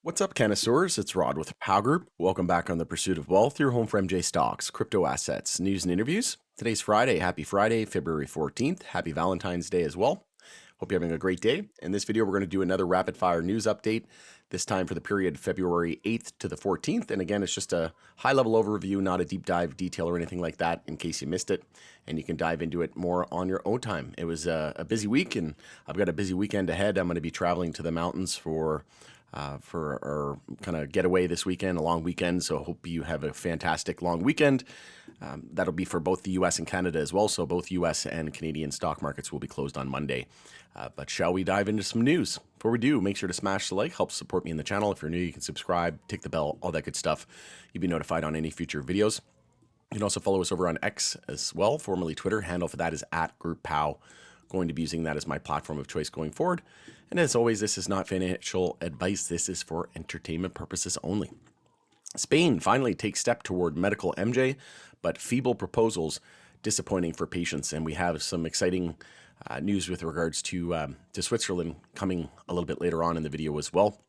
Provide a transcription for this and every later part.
What's up, connoisseurs? It's Rod with Pow Group. Welcome back on The Pursuit of Wealth, your home for MJ stocks, crypto assets, news, and interviews. Today's Friday. Happy Friday, February 14th. Happy Valentine's Day as well. Hope you're having a great day. In this video, we're going to do another rapid fire news update, this time for the period February 8th to the 14th. And again, it's just a high level overview, not a deep dive detail or anything like that in case you missed it. And you can dive into it more on your own time. It was a busy week, and I've got a busy weekend ahead. I'm going to be traveling to the mountains for our kind of getaway this weekend, a long weekend. So I hope you have a fantastic long weekend. That'll be for both the US and Canada as well. So both US and Canadian stock markets will be closed on Monday. But shall we dive into some news? Before we do, make sure to smash the like, help support me in the channel. If you're new, you can subscribe, tick the bell, all that good stuff. You'll be notified on any future videos. You can also follow us over on X as well, formerly Twitter. Handle for that is @GroupPow. Going to be using that as my platform of choice going forward. And as always, this is not financial advice. This is for entertainment purposes only. Spain finally takes step toward medical MJ, but feeble proposals disappointing for patients. And we have some exciting news with regards to Switzerland coming a little bit later on in the video as well.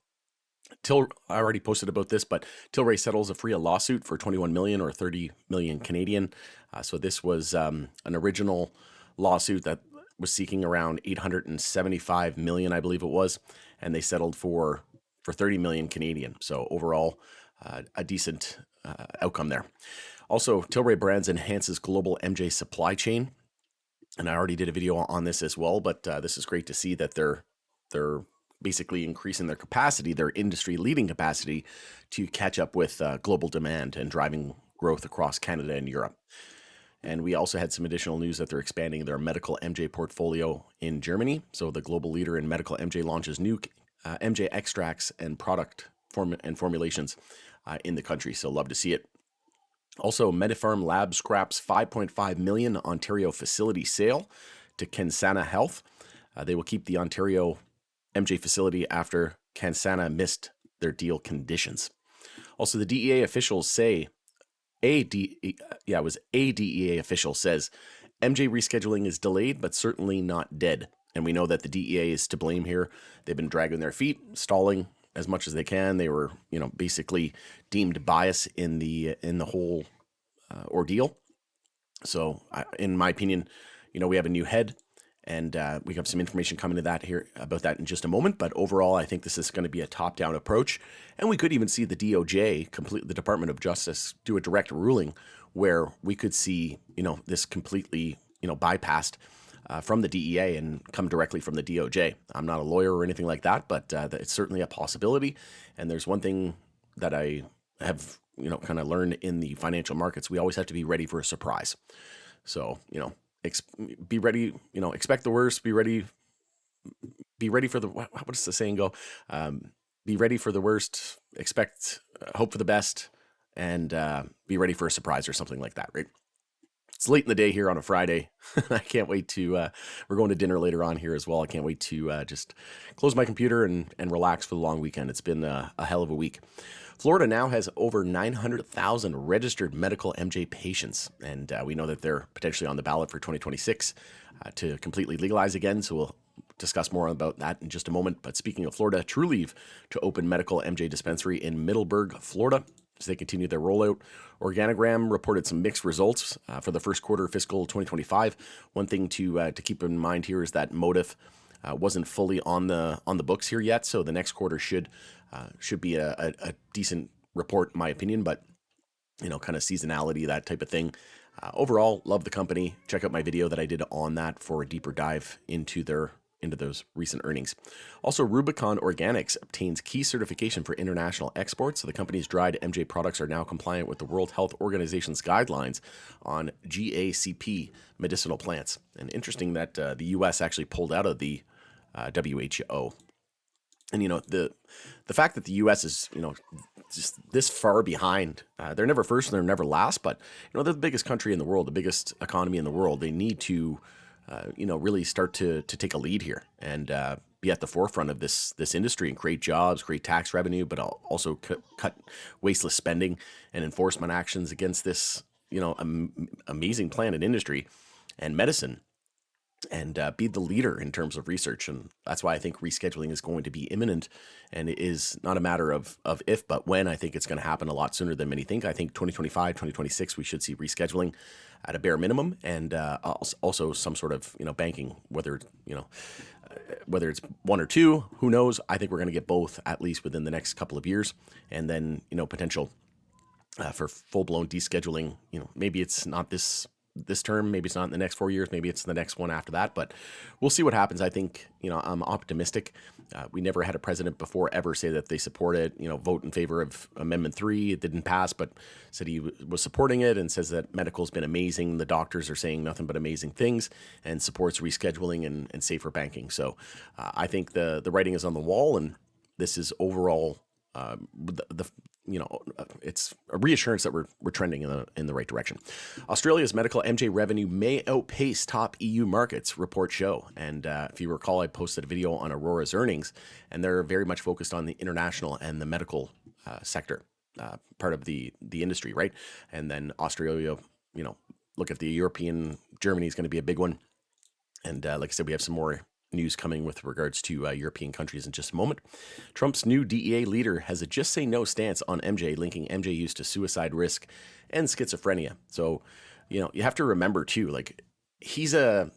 I already posted about this, but Tilray settles a free lawsuit for 21 million or 30 million Canadian. So this was an original lawsuit that was seeking around 875 million, I believe it was, and they settled for 30 million Canadian. So overall, a decent outcome there. Also, Tilray Brands enhances global MJ supply chain, and I already did a video on this as well. But this is great to see that they're basically increasing their capacity, their industry-leading capacity, to catch up with global demand and driving growth across Canada and Europe. And we also had some additional news that they're expanding their medical MJ portfolio in Germany. So the global leader in medical MJ launches new MJ extracts and formulations in the country. So love to see it. Also, MediPharm Labs scraps 5.5 million Ontario facility sale to Kansana Health. They will keep the Ontario MJ facility after Kansana missed their deal conditions. Also, the DEA officials say a DEA official says MJ rescheduling is delayed, but certainly not dead. And we know that the DEA is to blame here. They've been dragging their feet, stalling as much as they can. They were, basically deemed bias in the whole ordeal. So, in my opinion, we have a new head, and we have some information coming to that here about that in just a moment. But overall, I think this is going to be a top-down approach, and we could even see the DOJ, the Department of Justice, do a direct ruling where we could see, this completely, bypassed from the DEA and come directly from the DOJ. I'm not a lawyer or anything like that, but it's certainly a possibility. And there's one thing that I have, kind of learned in the financial markets: we always have to be ready for a surprise. So, be ready, expect the worst, be ready for the, what does the saying go? Be ready for the worst, expect, hope for the best, and be ready for a surprise or something like that, right? It's late in the day here on a Friday. I can't wait to, we're going to dinner later on here as well. I can't wait to just close my computer and relax for the long weekend. It's been a hell of a week. Florida now has over 900,000 registered medical MJ patients, and we know that they're potentially on the ballot for 2026 to completely legalize again. So we'll discuss more about that in just a moment. But speaking of Florida, Trulieve to open medical MJ dispensary in Middleburg, Florida, as they continue their rollout. Organogram reported some mixed results for the first quarter of fiscal 2025. One thing to keep in mind here is that Motif wasn't fully on the books here yet, so the next quarter should be a decent report in my opinion. But kind of seasonality, that type of thing. Overall, love the company. Check out my video that I did on that for a deeper dive into those recent earnings. Also, Rubicon Organics obtains key certification for international exports. So the company's dried MJ products are now compliant with the World Health Organization's guidelines on GACP medicinal plants. And interesting that the US actually pulled out of the WHO. And the fact that the U.S. is just this far behind, they're never first and they're never last. But they're the biggest country in the world, the biggest economy in the world. They need to really start to take a lead here and be at the forefront of this industry and create jobs, create tax revenue, but also cut wasteless spending and enforcement actions against this amazing plant and industry and medicine. and be the leader in terms of research. And that's why I think rescheduling is going to be imminent, and it is not a matter of if, but when. I think it's going to happen a lot sooner than many think. I think 2025, 2026, we should see rescheduling at a bare minimum, and also some sort of, banking, whether it's one or two, who knows? I think we're going to get both at least within the next couple of years, and then, potential for full blown descheduling. Maybe it's not this term, maybe it's not in the next 4 years, maybe it's the next one after that, but we'll see what happens. I think, I'm optimistic. We never had a president before ever say that they support it, vote in favor of Amendment 3. It didn't pass, but said he was supporting it, and says that medical's been amazing. The doctors are saying nothing but amazing things, and supports rescheduling and safer banking. So I think the writing is on the wall, and this is overall it's a reassurance that we're trending in the right direction. Australia's medical MJ revenue may outpace top EU markets, reports show. And if you recall, I posted a video on Aurora's earnings, and they're very much focused on the international and the medical sector, part of the industry, right? And then Australia, look at the European. Germany is going to be a big one. And like I said, we have some more news coming with regards to European countries in just a moment. Trump's new DEA leader has a just say no stance on MJ, linking MJ use to suicide risk and schizophrenia. So, you have to remember too, like he's Terrence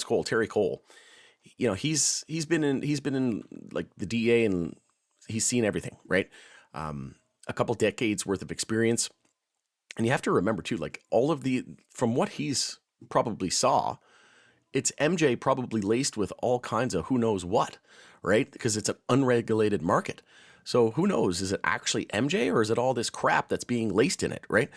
Cole, Terry Cole. He's been in like the DEA, and he's seen everything, right? A couple decades worth of experience. And you have to remember too, like from what he's probably saw, it's MJ probably laced with all kinds of who knows what, right? Because it's an unregulated market. So who knows? Is it actually MJ, or is it all this crap that's being laced in it, right?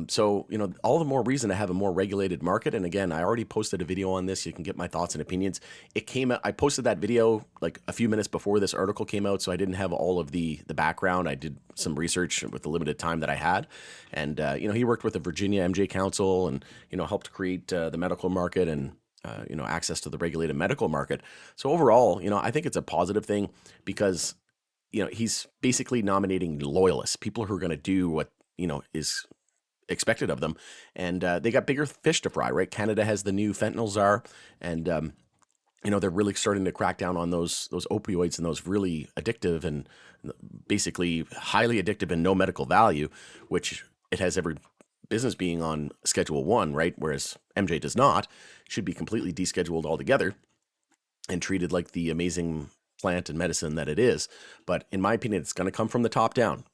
So, all the more reason to have a more regulated market. And again, I already posted a video on this. You can get my thoughts and opinions. I posted that video like a few minutes before this article came out, so I didn't have all of the background. I did some research with the limited time that I had. And, he worked with the Virginia MJ Council, and, helped create the medical market, and access to the regulated medical market. So overall, I think it's a positive thing, because, he's basically nominating loyalists, people who are going to do what, is expected of them. And they got bigger fish to fry, right? Canada has the new fentanyl czar, and, they're really starting to crack down on those opioids and those really addictive and basically highly addictive and no medical value, which it has every business being on Schedule 1, right? Whereas MJ does not. Should be completely descheduled altogether and treated like the amazing plant and medicine that it is. But in my opinion, it's going to come from the top down.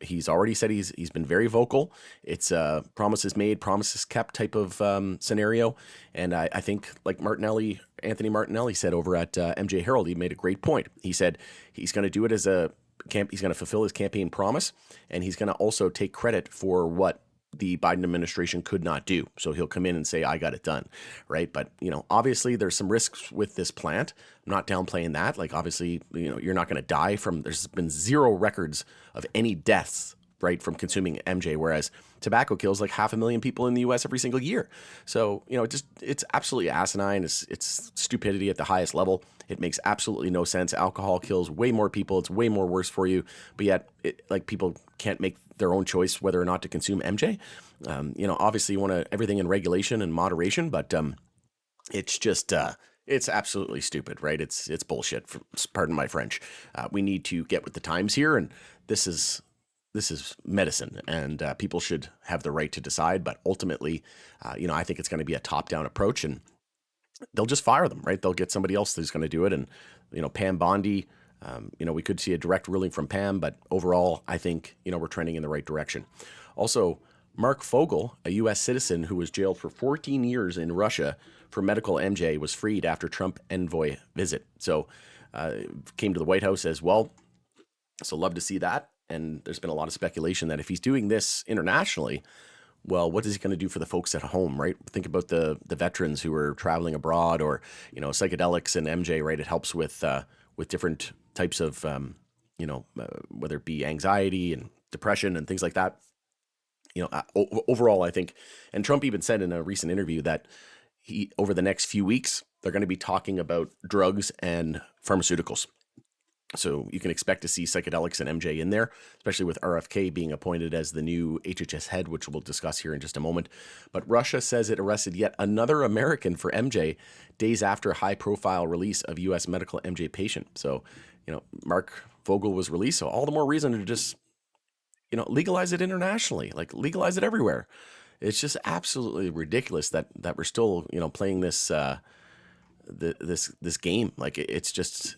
He's already said he's been very vocal. It's a promises made, promises kept type of scenario. And I think, like Anthony Martinelli said over at MJ Herald, he made a great point. He said he's going to do it as he's going to fulfill his campaign promise, and he's going to also take credit for what the Biden administration could not do. So he'll come in and say, I got it done, right? But, obviously there's some risks with this plant. I'm not downplaying that. Like, obviously, you're not going to die there's been zero records of any deaths, right, from consuming MJ, whereas tobacco kills like 500,000 people in the US every single year. So, it's absolutely asinine. It's stupidity at the highest level. It makes absolutely no sense. Alcohol kills way more people. It's way more worse for you. But yet, people can't make their own choice whether or not to consume MJ. Obviously you want everything in regulation and moderation, but it's just it's absolutely stupid, right? It's bullshit. Pardon my French. We need to get with the times here, and this is medicine, and people should have the right to decide. But ultimately, I think it's going to be a top-down approach, and they'll just fire them, right? They'll get somebody else who's going to do it, and Pam Bondi. We could see a direct ruling from Pam, but overall, I think, we're trending in the right direction. Also, Mark Fogel, a U.S. citizen who was jailed for 14 years in Russia for medical MJ, was freed after Trump envoy visit. So, came to the White House as well. So, love to see that. And there's been a lot of speculation that if he's doing this internationally, well, what is he going to do for the folks at home, right? Think about the veterans who are traveling abroad, or, psychedelics and MJ, right? It helps with different types of, whether it be anxiety and depression and things like that. Overall, I think, and Trump even said in a recent interview that over the next few weeks, they're going to be talking about drugs and pharmaceuticals. So you can expect to see psychedelics and MJ in there, especially with RFK being appointed as the new HHS head, which we'll discuss here in just a moment. But Russia says it arrested yet another American for MJ days after high-profile release of U.S. medical MJ patient. So, Mark Vogel was released, so all the more reason to just, legalize it internationally, like legalize it everywhere. It's just absolutely ridiculous that we're still, playing this game. Like it's just,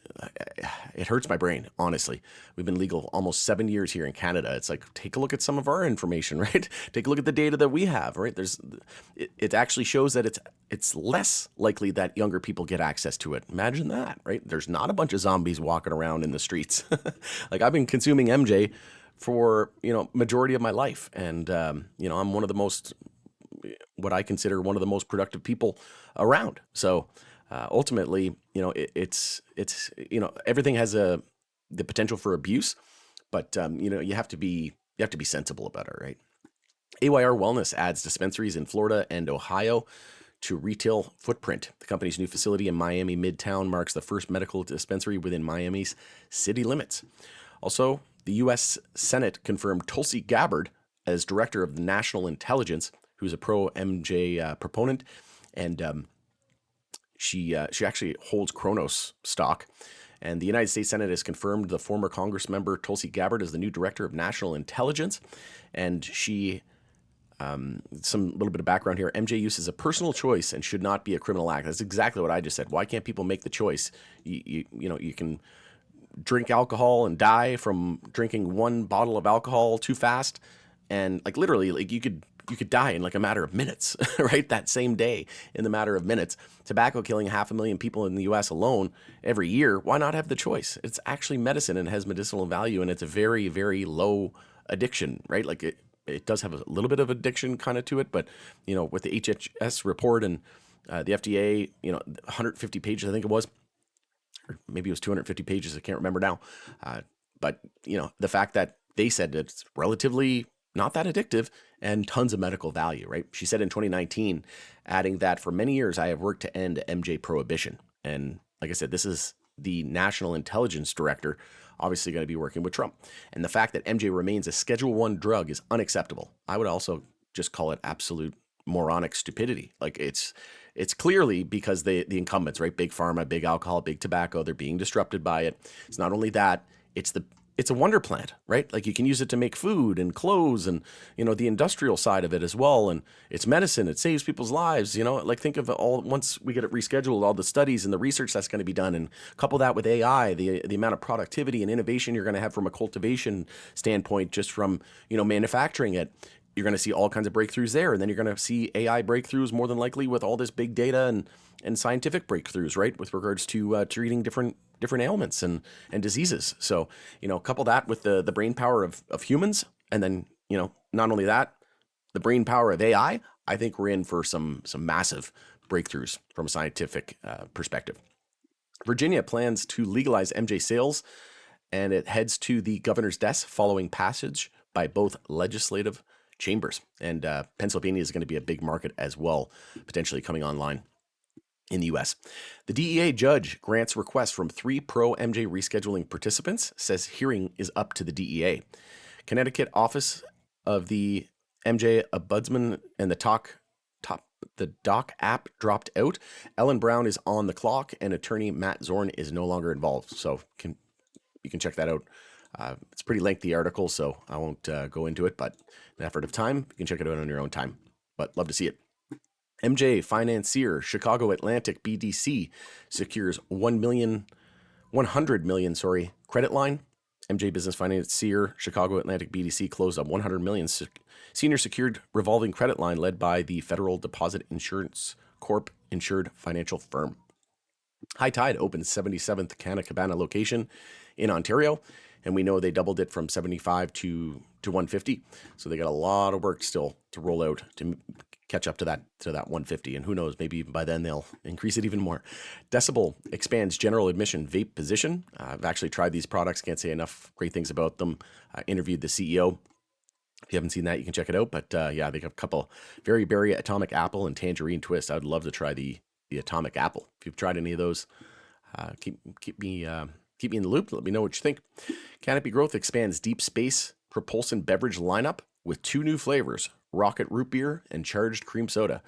it hurts my brain, honestly. We've been legal almost 7 years here in Canada. It's like, take a look at some of our information, right? Take a look at the data that we have, right? It actually shows that it's less likely that younger people get access to it. Imagine that, right? There's not a bunch of zombies walking around in the streets. Like I've been consuming MJ for, majority of my life. And, I'm one of the most, what I consider one of the most productive people around. So, ultimately, it's everything has the potential for abuse, but you have to be sensible about it, right? AYR Wellness adds dispensaries in Florida and Ohio to retail footprint. The company's new facility in Miami Midtown marks the first medical dispensary within Miami's city limits. Also, the U.S. Senate confirmed Tulsi Gabbard as director of national intelligence, who's a pro MJ proponent, and she actually holds Kronos stock. And the United States Senate has confirmed the former Congress member Tulsi Gabbard as the new director of national intelligence. And she, some little bit of background here, MJ use is a personal choice and should not be a criminal act. That's exactly what I just said. Why can't people make the choice? You can drink alcohol and die from drinking one bottle of alcohol too fast, and like literally, like you could die in like a matter of minutes, right? That same day, in the matter of minutes. Tobacco killing 500,000 people in the U.S. alone every year. Why not have the choice? It's actually medicine and has medicinal value, and it's a very, very low addiction, right? Like it does have a little bit of addiction kind of to it, but with the HHS report and the FDA, 150 pages, I think it was, or maybe it was 250 pages. I can't remember now. But the fact that they said it's relatively not that addictive and tons of medical value, right? She said in 2019, adding that for many years, I have worked to end MJ prohibition. And like I said, this is the national intelligence director, obviously going to be working with Trump. And the fact that MJ remains a Schedule 1 drug is unacceptable. I would also just call it absolute moronic stupidity. Like it's clearly because the incumbents, right? Big pharma, big alcohol, big tobacco, they're being disrupted by it. It's not only that, it's a wonder plant, right? Like you can use it to make food and clothes and, the industrial side of it as well. And it's medicine. It saves people's lives. Like think of once we get it rescheduled, all the studies and the research that's going to be done, and couple that with AI, the amount of productivity and innovation you're going to have from a cultivation standpoint, just from, manufacturing it. You're going to see all kinds of breakthroughs there. And then you're going to see AI breakthroughs more than likely with all this big data and scientific breakthroughs, right? With regards to treating different ailments and diseases. So, couple that with the brain power of humans. And then, not only that, the brain power of AI, I think we're in for some massive breakthroughs from a scientific perspective. Virginia plans to legalize MJ sales, and it heads to the governor's desk following passage by both legislative chambers. And Pennsylvania is going to be a big market as well, potentially coming online in the U.S. The DEA judge grants requests from 3 pro-MJ rescheduling participants, says hearing is up to the DEA. Connecticut Office of the MJ Ombudsman and the Doc app dropped out. Ellen Brown is on the clock, and attorney Matt Zorn is no longer involved. So you can check that out. It's a pretty lengthy article, so I won't go into it, but in effort of time, you can check it out on your own time. But love to see it. MJ financier Chicago Atlantic BDC secures 100 million credit line. MJ business financier Chicago Atlantic BDC closed a 100 million senior secured revolving credit line led by the Federal Deposit Insurance Corp insured financial firm. High Tide opened 77th Canna Cabana location in Ontario, and we know they doubled it from 75 to 150. So they got a lot of work still to roll out to catch up to that 150. And who knows, maybe by then they'll increase it even more. Decibel expands general admission vape position. I've actually tried these products. Can't say enough great things about them. I interviewed the CEO. If you haven't seen that, you can check it out. But yeah, they got a couple Very Berry, Atomic Apple, and Tangerine Twist. I'd love to try the Atomic Apple. If you've tried any of those, keep me keep me in the loop. Let me know what you think. Canopy Growth expands deep space propulsion beverage lineup with 2 new flavors, Rocket Root Beer and Charged Cream Soda.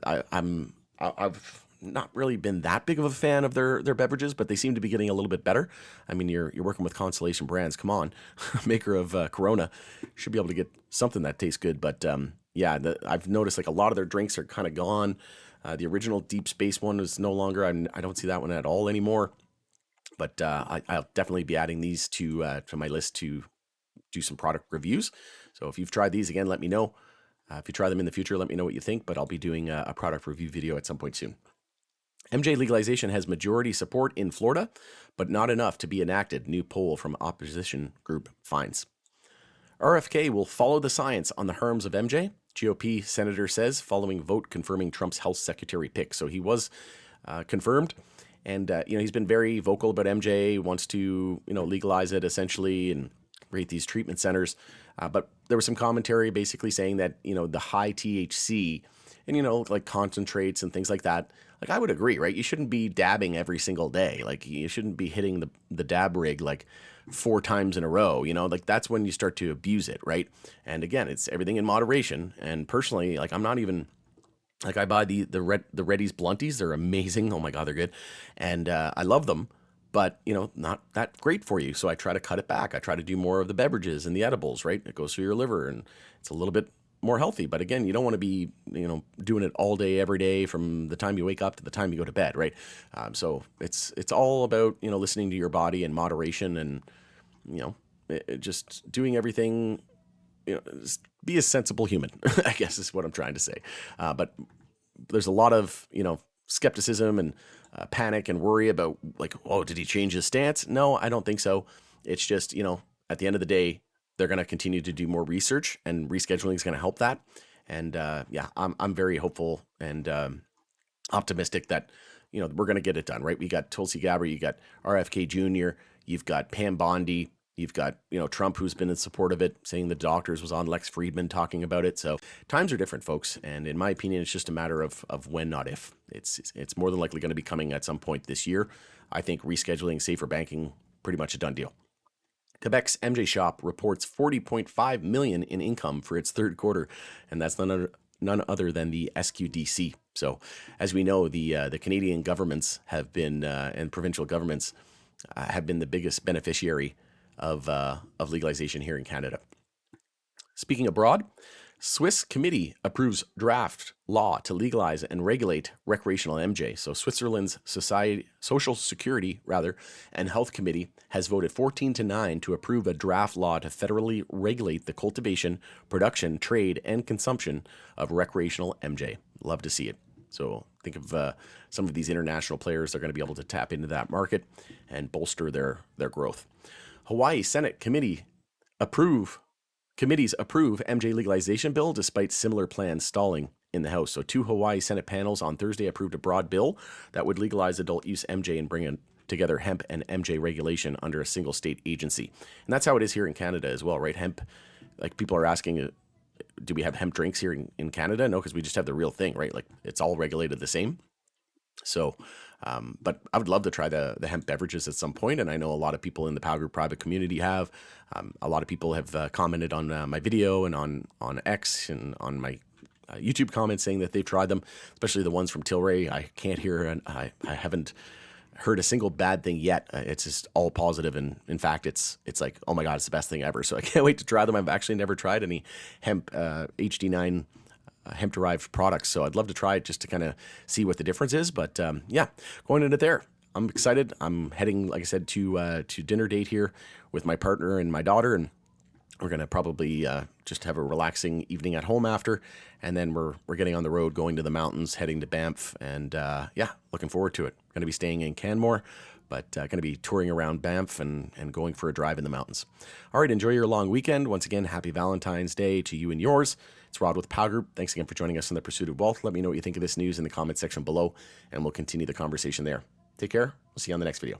I've not really been that big of a fan of their beverages, but they seem to be getting a little bit better. I mean, you're working with Constellation Brands. Come on, maker of Corona, should be able to get something that tastes good. But yeah, I've noticed like a lot of their drinks are kind of gone. The original Deep Space one is no longer. I don't see that one at all anymore. But I'll definitely be adding these to my list to do some product reviews. So if you've tried these, again, let me know. If you try them in the future, let me know what you think, but I'll be doing a product review video at some point soon. MJ legalization has majority support in Florida, but not enough to be enacted, new poll from opposition group finds. RFK will follow the science on the harms of MJ, GOP senator says, following vote confirming Trump's health secretary pick. So he was confirmed. And, he's been very vocal about MJ, wants to, legalize it essentially and create these treatment centers. But there was some commentary basically saying that, the high THC and, like concentrates and things like that. Like, I would agree, right? You shouldn't be dabbing every single day. Like, you shouldn't be hitting the dab rig like 4 times in a row. Like that's when you start to abuse it, right? And again, it's everything in moderation. And personally, like, I'm not even like, I buy the Reddy's Blunties. They're amazing. Oh my God, they're good. And I love them, but not that great for you. So I try to cut it back. I try to do more of the beverages and the edibles, right? It goes through your liver and it's a little bit more healthy. But again, you don't want to be, doing it all day, every day from the time you wake up to the time you go to bed, right? So it's all about, listening to your body and moderation and, just doing everything, just be a sensible human, I guess is what I'm trying to say. But there's a lot of, skepticism and panic and worry about like, oh, did he change his stance? No, I don't think so. It's just, at the end of the day, they're going to continue to do more research and rescheduling is going to help that. And yeah, I'm very hopeful and optimistic that, we're going to get it done, right? We got Tulsi Gabbard, you got RFK Jr., you've got Pam Bondi, you've got, Trump, who's been in support of it, saying the doctors, was on Lex Friedman talking about it. So times are different, folks. And in my opinion, it's just a matter of when, not if. It's more than likely going to be coming at some point this year. I think rescheduling, safer banking, pretty much a done deal. Quebec's MJ Shop reports $40.5 million in income for its third quarter, and that's none other than the SQDC. So, as we know, the Canadian governments have been and provincial governments have been the biggest beneficiary of legalization here in Canada. Speaking abroad, Swiss committee approves draft law to legalize and regulate recreational MJ. So Switzerland's Social Security and Health Committee has voted 14-9 to approve a draft law to federally regulate the cultivation, production, trade, and consumption of recreational MJ. Love to see it. So think of some of these international players. They're going to be able to tap into that market and bolster their growth. Hawaii Senate committees approve MJ legalization bill despite similar plans stalling in the House. So 2 Hawaii Senate panels on Thursday approved a broad bill that would legalize adult use MJ and bring together hemp and MJ regulation under a single state agency. And that's how it is here in Canada as well, right? Hemp, like people are asking, do we have hemp drinks here in Canada? No, because we just have the real thing, right? Like it's all regulated the same. So, but I would love to try the hemp beverages at some point, and I know a lot of people in the Power Group private community have. A lot of people have commented on my video and on X and on my YouTube comments saying that they've tried them, especially the ones from Tilray. I can't hear, and I haven't heard a single bad thing yet. It's just all positive, and in fact, it's like, oh my God, it's the best thing ever. So I can't wait to try them. I've actually never tried any hemp HD9 hemp-derived products, so I'd love to try it just to kind of see what the difference is. But yeah, going into there, I'm excited. I'm heading, like I said, to dinner date here with my partner and my daughter, and we're gonna probably just have a relaxing evening at home after, and then we're getting on the road, going to the mountains, heading to Banff, and yeah, looking forward to it. Going to be staying in Canmore, but going to be touring around Banff and going for a drive in the mountains. All right, enjoy your long weekend. Once again, happy Valentine's Day to you and yours. It's Rod with Power Group. Thanks again for joining us in the Pursuit of Wealth. Let me know what you think of this news in the comment section below, and we'll continue the conversation there. Take care. We'll see you on the next video.